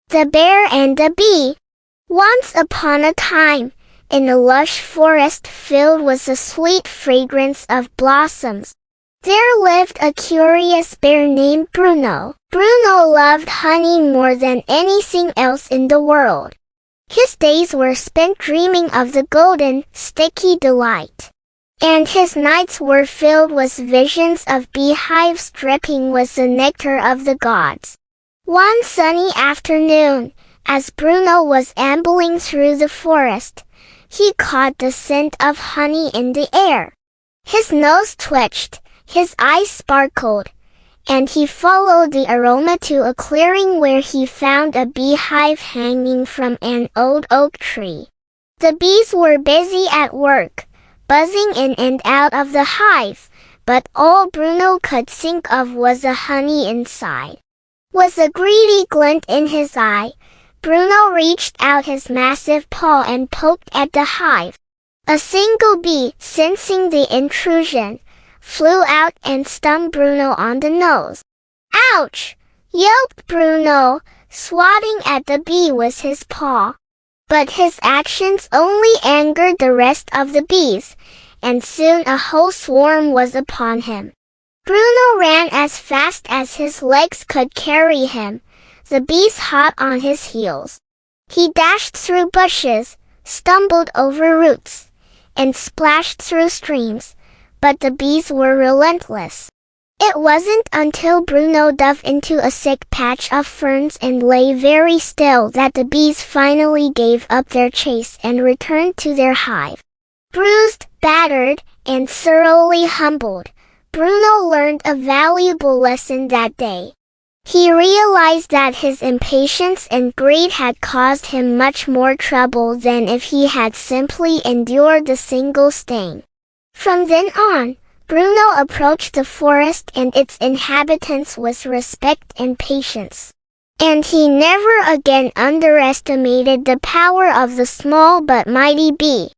The Bear and the Bee. Once upon a time, in a lush forest filled with the sweet fragrance of blossoms, there lived a curious bear named Bruno. Bruno loved honey more than anything else in the world. His days were spent dreaming of the golden, sticky delight, and his nights were filled with visions of beehives dripping with the nectar of the gods. One sunny afternoon, as Bruno was ambling through the forest, he caught the scent of honey in the air. His nose twitched, his eyes sparkled, and he followed the aroma to a clearing where he found a beehive hanging from an old oak tree. The bees were busy at work, buzzing in and out of the hive, but all Bruno could think of was the honey inside. With a greedy glint in his eye, Bruno reached out his massive paw and poked at the hive. A single bee, sensing the intrusion, flew out and stung Bruno on the nose. "Ouch!" yelped Bruno, swatting at the bee with his paw. But his actions only angered the rest of the bees, and soon a whole swarm was upon him. Bruno ran as fast as his legs could carry him, the bees hot on his heels. He dashed through bushes, stumbled over roots, and splashed through streams, but the bees were relentless. It wasn't until Bruno dove into a thick patch of ferns and lay very still that the bees finally gave up their chase and returned to their hive. Bruised, battered, and thoroughly humbled, Bruno learned a valuable lesson that day. He realized that his impatience and greed had caused him much more trouble than if he had simply endured the single sting. From then on, Bruno approached the forest and its inhabitants with respect and patience. And he never again underestimated the power of the small but mighty bee.